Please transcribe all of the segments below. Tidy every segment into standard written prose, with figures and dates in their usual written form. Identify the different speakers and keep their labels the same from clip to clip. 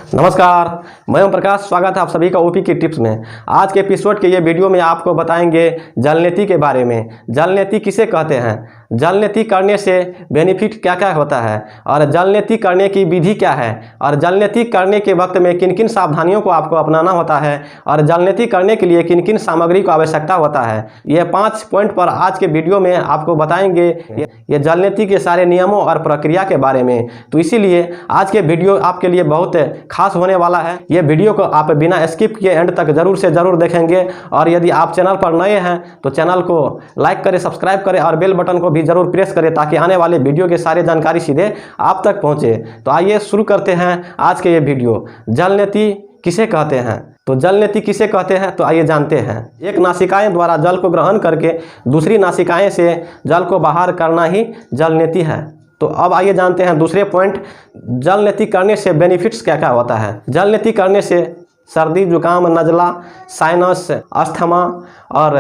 Speaker 1: नमस्कार, मैं ओम प्रकाश। स्वागत है आप सभी का ओपी की टिप्स में। आज के एपिसोड के ये वीडियो में आपको बताएंगे जल नीति के बारे में। जल नीति किसे कहते हैं, जल नीति करने से बेनिफिट क्या क्या होता है और जल नीति करने की विधि क्या है और जल नीति करने के वक्त में किन किन सावधानियों को आपको अपनाना होता है और जल नीति करने के लिए किन किन सामग्री की आवश्यकता होता है। ये 5 पॉइंट पर आज के वीडियो में आपको बताएंगे ये जल नीति के सारे नियमों और प्रक्रिया के बारे में। तो इसीलिए आज के वीडियो आपके लिए बहुत खास होने वाला है। ये वीडियो को आप बिना स्किप किए एंड तक जरूर से जरूर देखेंगे और यदि आप चैनल पर नए हैं तो चैनल को लाइक करें, सब्सक्राइब करें और बेल बटन को भी जरूर प्रेस करें ताकि आने वाले वीडियो के सारे जानकारी सीधे आप तक पहुंचे। तो आइए शुरू करते हैं आज के ये वीडियो। जल नीति किसे कहते हैं, तो जल नीति किसे कहते हैं तो आइए जानते हैं। एक नासिकाएं द्वारा जल को ग्रहण करके दूसरी नासिकाएं से जल को बाहर करना ही जल नीति है। तो अब आइए जानते हैं दूसरे पॉइंट, जल नीति करने से बेनिफिट्स क्या क्या होता है। जल नीति करने से सर्दी, जुकाम, नज़ला, साइनस, अस्थमा और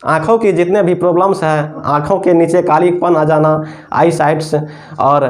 Speaker 1: आँखों की जितने भी प्रॉब्लम्स हैं, आँखों के नीचे कालीपन आ जाना, आई साइट्स और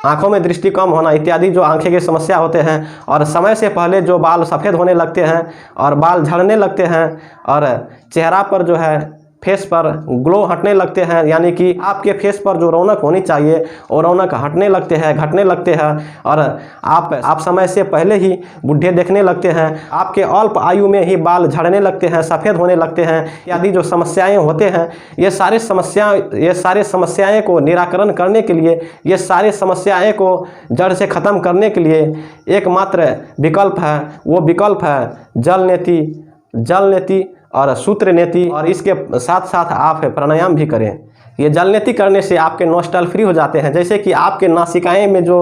Speaker 1: आँखों में दृष्टि कम होना इत्यादि जो आँखें की समस्या होते हैं और समय से पहले जो बाल सफ़ेद होने लगते हैं और बाल झड़ने लगते हैं और चेहरा पर जो है फेस पर ग्लो हटने लगते हैं, यानी कि आपके फेस पर जो रौनक होनी चाहिए वो रौनक हटने लगते हैं, घटने लगते हैं और आप समय से पहले ही बूढ़े देखने लगते हैं। आपके अल्प आयु में ही बाल झड़ने लगते हैं, सफ़ेद होने लगते हैं इत्यादि जो समस्याएं होते हैं, ये सारे समस्याएं को निराकरण करने के लिए, ये सारे समस्याएं को जड़ से ख़त्म करने के लिए एकमात्र विकल्प है, वो विकल्प है जल नीति और सूत्र नीति। और इसके साथ साथ आप प्राणायाम भी करें। ये जल नीति करने से आपके नोस्ट्रल फ्री हो जाते हैं, जैसे कि आपके नासिकाएं में जो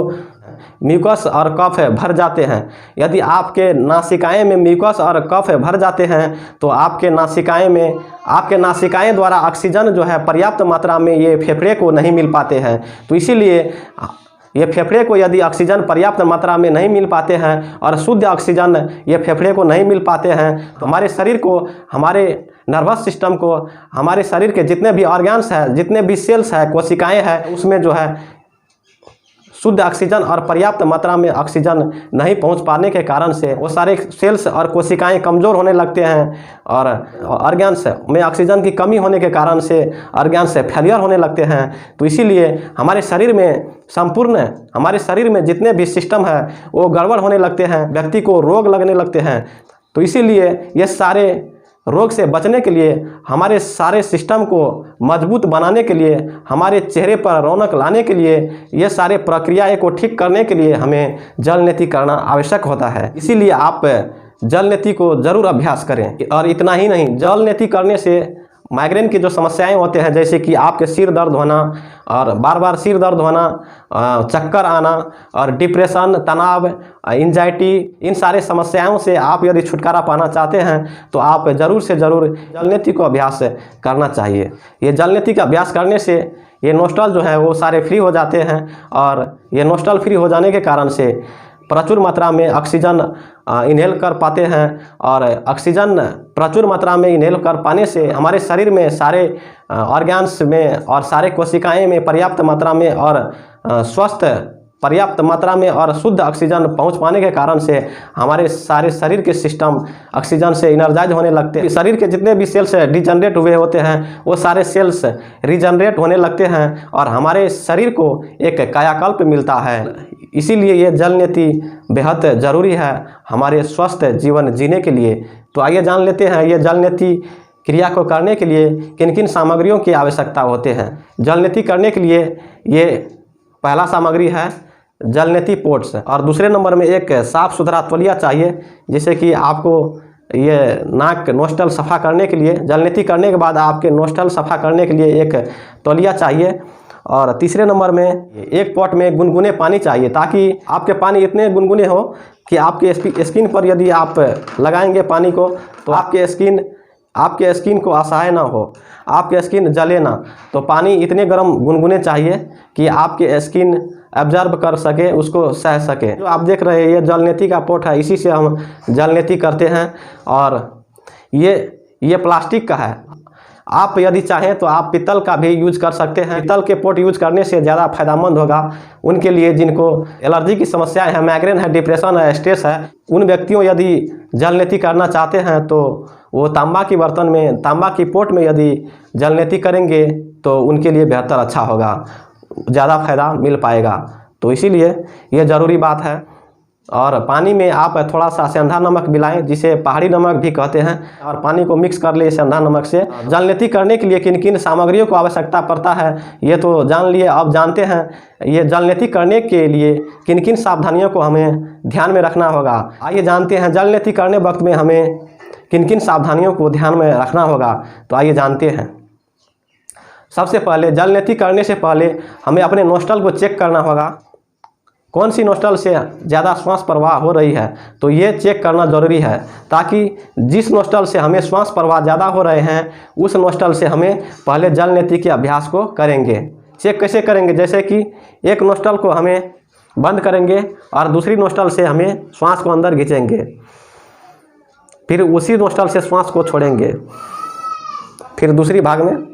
Speaker 1: म्यूकस और कफ भर जाते हैं। यदि आपके नासिकाएं में म्यूकस और कफ भर जाते हैं तो आपके नासिकाएं द्वारा ऑक्सीजन जो है पर्याप्त मात्रा में ये फेफड़े को नहीं मिल पाते हैं। तो इसीलिए ये फेफड़े को यदि ऑक्सीजन पर्याप्त मात्रा में नहीं मिल पाते हैं और शुद्ध ऑक्सीजन ये फेफड़े को नहीं मिल पाते हैं तो हमारे शरीर को, हमारे नर्वस सिस्टम को, हमारे शरीर के जितने भी ऑर्गन्स हैं, जितने भी सेल्स हैं, कोशिकाएं हैं, उसमें जो है शुद्ध ऑक्सीजन और पर्याप्त मात्रा में ऑक्सीजन नहीं पहुंच पाने के कारण से वो सारे सेल्स और कोशिकाएं कमज़ोर होने लगते हैं और ऑर्गन्स में ऑक्सीजन की कमी होने के कारण से ऑर्गन्स फेलियर होने लगते हैं। तो इसीलिए हमारे शरीर में जितने भी सिस्टम है वो गड़बड़ होने लगते हैं, व्यक्ति को रोग लगने लगते हैं। तो इसीलिए ये सारे रोग से बचने के लिए, हमारे सारे सिस्टम को मजबूत बनाने के लिए, हमारे चेहरे पर रौनक लाने के लिए, ये सारे प्रक्रियाएं को ठीक करने के लिए हमें जल नीति करना आवश्यक होता है। इसीलिए आप जल नीति को ज़रूर अभ्यास करें। और इतना ही नहीं, जल नीति करने से माइग्रेन की जो समस्याएं होते हैं, जैसे कि आपके सिर दर्द होना और बार बार सिर दर्द होना, चक्कर आना और डिप्रेशन, तनाव, एंजाइटी, इन सारे समस्याओं से आप यदि छुटकारा पाना चाहते हैं तो आप ज़रूर से ज़रूर जल नीति को अभ्यास करना चाहिए। ये जल नीति का अभ्यास करने से ये नोस्ट्रल जो है वो सारे फ्री हो जाते हैं और ये नोस्ट्रल फ्री हो जाने के कारण से प्रचुर मात्रा में ऑक्सीजन इनहेल कर पाते हैं और ऑक्सीजन प्रचुर मात्रा में इनहेल कर पाने से हमारे शरीर में सारे ऑर्गन्स में और सारे कोशिकाएं में पर्याप्त मात्रा में और स्वस्थ पर्याप्त मात्रा में और शुद्ध ऑक्सीजन पहुंच पाने के कारण से हमारे सारे शरीर के सिस्टम ऑक्सीजन से एनर्जाइज होने लगते हैं। शरीर के जितने भी सेल्स डिजनरेट हुए होते हैं वो सारे सेल्स रीजनरेट होने लगते हैं और हमारे शरीर को एक कायाकल्प मिलता है। इसीलिए ये जल नीति बेहद ज़रूरी है हमारे स्वस्थ जीवन जीने के लिए। तो आइए जान लेते हैं ये जल नीति क्रिया को करने के लिए किन किन सामग्रियों की आवश्यकता होते हैं। जल नीति करने के लिए ये पहला सामग्री है जल नीति पोट्स और दूसरे नंबर में एक साफ़ सुथरा तौलिया चाहिए, जिससे कि आपको ये नाक नोस्ट्रल सफ़ा करने के लिए, जल नीति करने के बाद आपके नोस्ट्रल सफ़ा करने के लिए एक तौलिया चाहिए। और तीसरे नंबर में एक पॉट में गुनगुने पानी चाहिए, ताकि आपके पानी इतने गुनगुने हो कि आपके स्किन पर यदि आप लगाएंगे पानी को तो आपके स्किन को असहाय ना हो, आपके स्किन जले ना। तो पानी इतने गर्म गुनगुने चाहिए कि आपके स्किन एब्जॉर्ब कर सके, उसको सह सके। जो आप देख रहे हैं ये जल नीति का पॉट है, इसी से हम जल नीति करते हैं और ये प्लास्टिक का है। आप यदि चाहें तो आप पीतल का भी यूज कर सकते हैं। पीतल के पोट यूज करने से ज़्यादा फायदेमंद होगा उनके लिए जिनको एलर्जी की समस्याएं हैं, माइग्रेन है, डिप्रेशन है, स्ट्रेस है। उन व्यक्तियों यदि जल नेती करना चाहते हैं तो वो तांबा की बर्तन में, तांबा की पोट में यदि जल नेती करेंगे तो उनके लिए बेहतर अच्छा होगा, ज़्यादा फायदा मिल पाएगा। तो इसीलिए ये ज़रूरी बात है। और पानी में आप थोड़ा सा सेंधा नमक मिलाएं, जिसे पहाड़ी नमक भी कहते हैं, और पानी को मिक्स कर लिए सेंधा नमक से। जल नेती करने के लिए किन किन सामग्रियों को आवश्यकता पड़ता है ये तो जान लिए। अब जानते हैं ये जल नेती करने के लिए किन किन सावधानियों को हमें ध्यान में रखना होगा। आइए जानते हैं जल नेती करने वक्त में हमें किन किन सावधानियों को ध्यान में रखना होगा। तो आइए जानते हैं। सबसे पहले जल नेती करने से पहले हमें अपने नोस्ट्रल को चेक करना होगा, कौन सी नोस्ट्रल से ज़्यादा श्वास प्रवाह हो रही है। तो ये चेक करना ज़रूरी है, ताकि जिस नोस्ट्रल से हमें श्वास प्रवाह ज़्यादा हो रहे हैं उस नोस्ट्रल से हमें पहले जल नेती के अभ्यास को करेंगे। चेक कैसे करेंगे, जैसे कि एक नोस्ट्रल को हमें बंद करेंगे और दूसरी नोस्ट्रल से हमें श्वास को अंदर खींचेंगे, फिर उसी नोस्ट्रल से श्वास को छोड़ेंगे, फिर दूसरी भाग में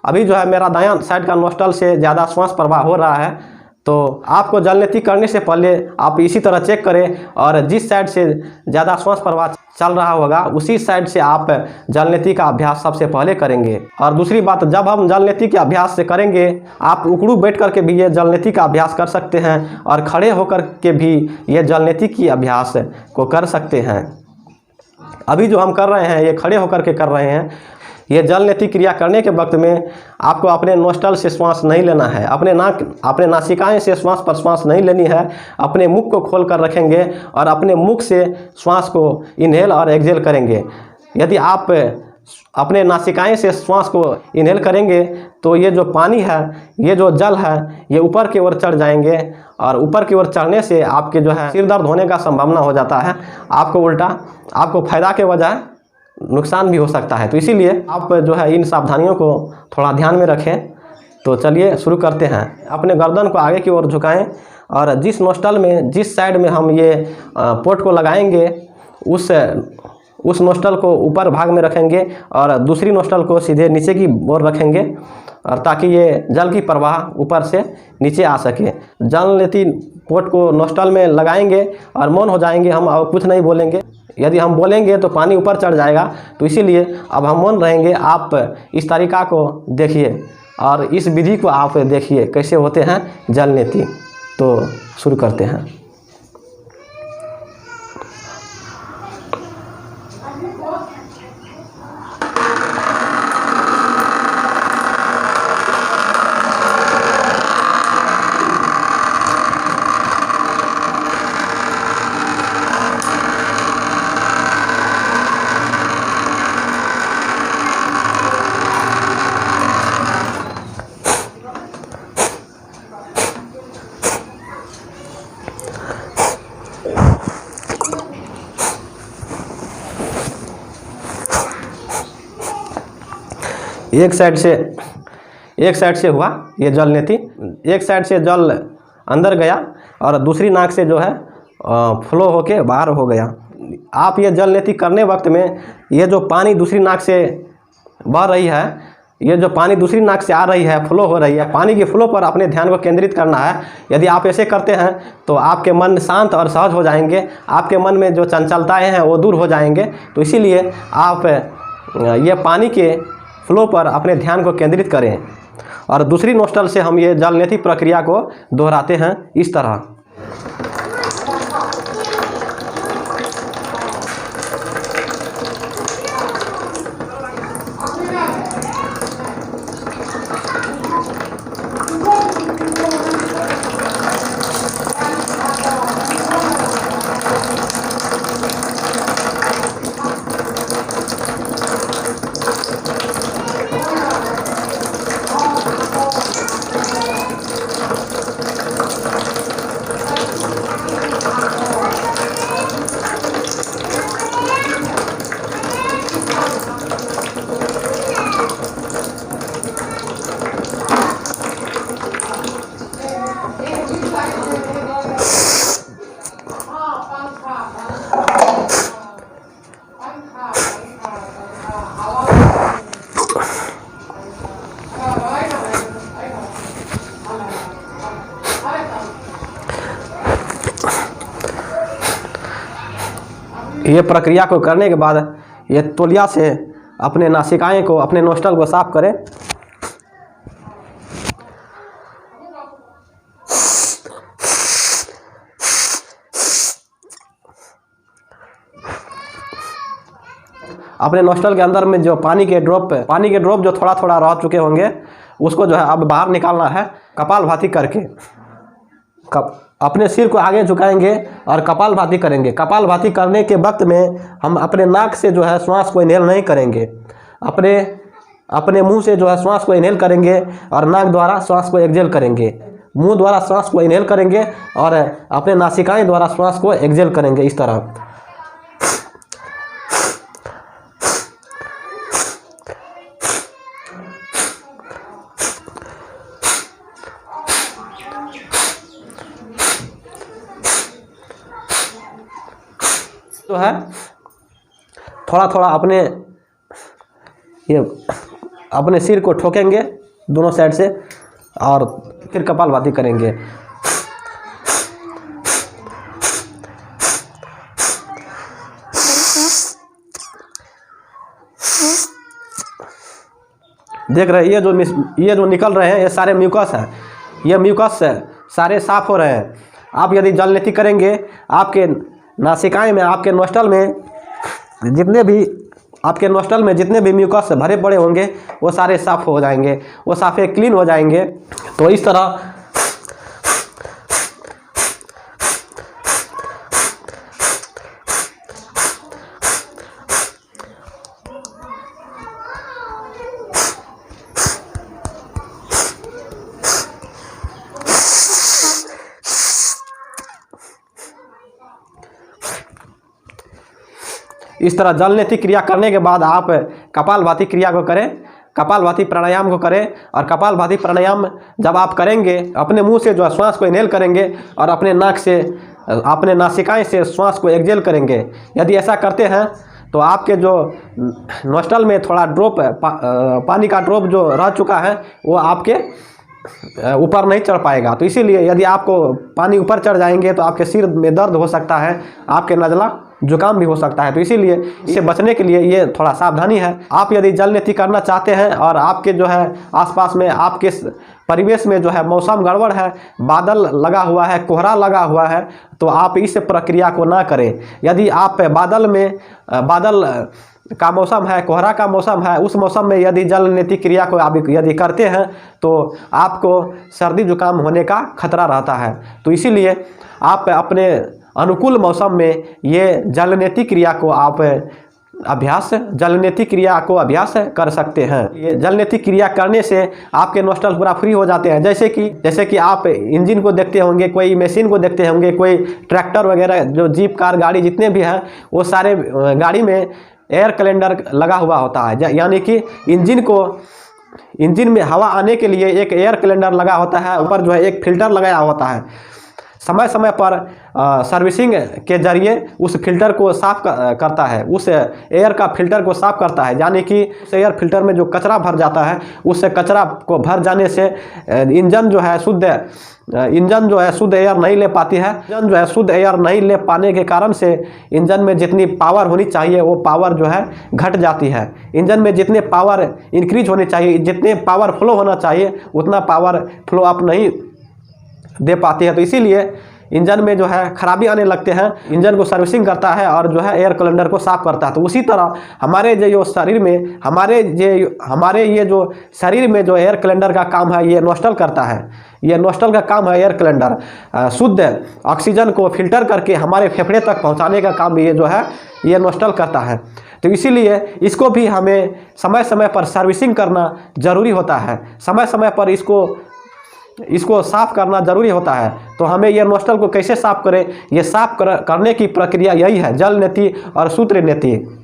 Speaker 1: अभी जो है मेरा दायां साइड का नोस्ट्रल से ज़्यादा श्वास प्रवाह हो रहा है। तो आपको जल नेती करने से पहले आप इसी तरह चेक करें, और जिस साइड से ज़्यादा श्वास प्रवाह चल रहा होगा उसी साइड से आप जल नेती का अभ्यास सबसे पहले करेंगे। और दूसरी बात, जब हम जल नेती के अभ्यास से करेंगे, आप उकड़ू बैठ करके भी ये जल नेती का अभ्यास कर सकते हैं, और खड़े होकर के भी ये जल नेती की अभ्यास को कर सकते हैं। अभी जो हम कर रहे हैं ये खड़े होकर के कर रहे हैं। ये जल नेती क्रिया करने के वक्त में आपको अपने नोस्ट्रल से श्वास नहीं लेना है, अपने नासिकाएं से श्वास प्रश्वास नहीं लेनी है। अपने मुख को खोल कर रखेंगे और अपने मुख से श्वास को इनहेल और एक्सहेल करेंगे। यदि आप अपने नासिकाएं से श्वास को इनहेल करेंगे तो ये जो पानी है, ये जो जल है, ये ऊपर की ओर चढ़ जाएंगे, और ऊपर की ओर चढ़ने से आपके जो है सिर दर्द होने का संभावना हो जाता है। आपको उल्टा आपको फायदा के बजाय नुकसान भी हो सकता है। तो इसीलिए आप जो है इन सावधानियों को थोड़ा ध्यान में रखें। तो चलिए शुरू करते हैं। अपने गर्दन को आगे की ओर झुकाएं, और जिस नोस्ट्रल में, जिस साइड में हम ये पोट को लगाएंगे उस नोस्ट्रल को ऊपर भाग में रखेंगे, और दूसरी नोस्ट्रल को सीधे नीचे की ओर रखेंगे, और ताकि ये जल की प्रवाह ऊपर से नीचे आ सके। जल नेती पोट को नोस्ट्रल में लगाएंगे और मौन हो जाएंगे, हम और कुछ नहीं बोलेंगे। यदि हम बोलेंगे तो पानी ऊपर चढ़ जाएगा, तो इसीलिए अब हम मौन रहेंगे। आप इस तरीका को देखिए और इस विधि को आप देखिए कैसे होते हैं जल नेती। तो शुरू करते हैं। एक साइड से हुआ ये जल नेती, एक साइड से जल अंदर गया और दूसरी नाक से जो है फ्लो होके बाहर हो गया। आप ये जल नेती करने वक्त में ये जो पानी दूसरी नाक से बह रही है, ये जो पानी दूसरी नाक से आ रही है, फ्लो हो रही है, पानी के फ्लो पर अपने ध्यान को केंद्रित करना है। यदि आप ऐसे करते हैं तो आपके मन शांत और सहज हो जाएंगे, आपके मन में जो चंचलताएं हैं वो दूर हो जाएंगे। तो इसीलिए आप ये पानी के फ्लो पर अपने ध्यान को केंद्रित करें, और दूसरी नोस्ट्रल से हम ये जल नेती प्रक्रिया को दोहराते हैं इस तरह। ये प्रक्रिया को करने के बाद ये तौलिया से अपने नासिकाएं को, अपने नोस्टल को साफ करें। अपने नोस्टल के अंदर में जो पानी के ड्रॉप जो थोड़ा थोड़ा रह चुके होंगे उसको जो है अब बाहर निकालना है कपालभाति करके। अपने सिर को आगे झुकाएंगे और कपालभाति करेंगे। कपालभाति करने के वक्त में हम अपने नाक से जो है श्वास को इनहेल नहीं करेंगे, अपने मुंह से जो है श्वास को इनहेल करेंगे और नाक द्वारा श्वास को एक्सहेल करेंगे। मुंह द्वारा श्वास को इनहेल करेंगे और अपने नासिकाएं द्वारा श्वास को एक्सहेल करेंगे। इस तरह जो है थोड़ा थोड़ा अपने सिर को ठोकेंगे दोनों साइड से और फिर कपालभाति करेंगे। देख रहे हैं ये जो निकल रहे हैं ये सारे म्यूकस है। ये म्यूकस सारे साफ हो रहे हैं। आप यदि जलनेती करेंगे आपके नासिकाएं में, आपके नोस्टल में जितने भी म्यूकस भरे पड़े होंगे वो सारे साफ हो जाएंगे, वो साफे क्लीन हो जाएंगे। तो इस तरह जलनेती क्रिया करने के बाद आप कपालभाति क्रिया को करें, कपालभाति प्राणायाम को करें। और कपालभाति प्राणायाम जब आप करेंगे अपने मुंह से जो श्वास को इनहेल करेंगे और अपने नाक से, अपने नासिकाएं से श्वास को एक्सहेल करेंगे। यदि ऐसा करते हैं तो आपके जो नोस्टल में थोड़ा ड्रॉप पानी का ड्रॉप जो रह चुका है वो आपके ऊपर नहीं चढ़ पाएगा। तो इसीलिए यदि आपको पानी ऊपर चढ़ जाएंगे तो आपके सिर में दर्द हो सकता है, आपके नज़ला जुकाम भी हो सकता है। तो इसीलिए इससे बचने के लिए ये थोड़ा सावधानी है। आप यदि जलनेती करना चाहते हैं और आपके जो है आसपास में, आपके परिवेश में जो है मौसम गड़बड़ है, बादल लगा हुआ है, कोहरा लगा हुआ है, तो आप इस प्रक्रिया को ना करें। यदि आप बादल का मौसम है, कोहरा का मौसम है, उस मौसम में यदि जलनेती क्रिया को आप यदि करते हैं तो आपको सर्दी जुकाम होने का खतरा रहता है। तो इसीलिए आप अपने अनुकूल मौसम में ये जलनेती क्रिया को अभ्यास कर सकते हैं। ये जलनेती क्रिया करने से आपके नोस्टल पूरा फ्री हो जाते हैं। जैसे कि आप इंजन को देखते होंगे, कोई मशीन को देखते होंगे, कोई ट्रैक्टर वगैरह, जो जीप कार गाड़ी जितने भी हैं वो सारे गाड़ी में एयर कैलेंडर लगा हुआ होता है। यानी कि इंजन में हवा आने के लिए एक एयर कैलेंडर लगा होता है, ऊपर जो है एक फिल्टर लगाया होता है। समय समय पर सर्विसिंग के जरिए उस फिल्टर को साफ करता है, उस एयर का फिल्टर को साफ करता है। यानी कि उस एयर फिल्टर में जो कचरा भर जाता है, उस कचरा को भर जाने से इंजन जो है शुद्ध एयर नहीं ले पाती है। इंजन जो है शुद्ध एयर नहीं ले पाने के कारण से इंजन में जितनी पावर होनी चाहिए वो पावर जो है घट जाती है। इंजन में जितने पावर इंक्रीज होनी चाहिए, जितने पावर फ्लो होना चाहिए, उतना पावर फ्लो अप नहीं दे पाती है। तो इसीलिए इंजन में जो है खराबी आने लगते हैं। इंजन को सर्विसिंग करता है और जो है एयर कैलेंडर को साफ करता है। तो उसी तरह हमारे जो शरीर में जो एयर कैलेंडर का काम है ये नोस्टल करता है। ये नोस्टल का काम है एयर कैलेंडर शुद्ध ऑक्सीजन को फिल्टर करके हमारे फेफड़े तक पहुंचाने का काम भी ये नोस्टल करता है। तो इसीलिए इसको भी हमें समय समय पर सर्विसिंग करना जरूरी होता है, समय समय पर इसको साफ करना जरूरी होता है। तो हमें ये नोस्टल को कैसे साफ करें, ये साफ करने की प्रक्रिया यही है, जलनेती और सूत्रनेती।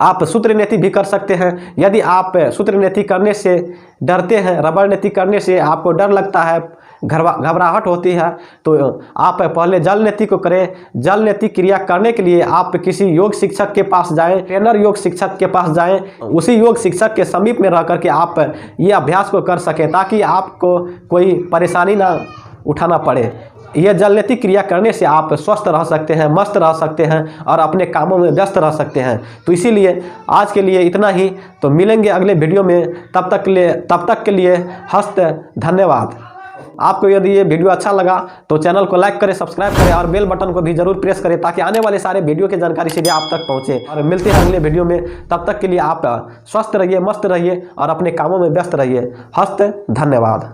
Speaker 1: आप सूत्रनेती भी कर सकते हैं। यदि आप सूत्रनेती करने से डरते हैं, रबड़ नेती करने से आपको डर लगता है, घबराहट होती है, तो आप पहले जलनेती को करें। जलनेती क्रिया करने के लिए आप किसी योग शिक्षक के पास जाएं, ट्रेनर योग शिक्षक के पास जाएं, उसी योग शिक्षक के समीप में रह करके आप ये अभ्यास को कर सकें, ताकि आपको कोई परेशानी ना उठाना पड़े। यह जल नीति क्रिया करने से आप स्वस्थ रह सकते हैं, मस्त रह सकते हैं और अपने कामों में व्यस्त रह सकते हैं। तो इसीलिए आज के लिए इतना ही। तो मिलेंगे अगले वीडियो में, तब तक के लिए हस्त धन्यवाद। आपको यदि ये वीडियो अच्छा लगा तो चैनल को लाइक करें, सब्सक्राइब करें और बेल बटन को भी जरूर प्रेस करें ताकि आने वाले सारे वीडियो की जानकारी सीधे आप तक पहुंचे। और मिलते हैं अगले वीडियो में, तब तक के लिए आप स्वस्थ रहिए, मस्त रहिए और अपने कामों में व्यस्त रहिए। हस्त धन्यवाद।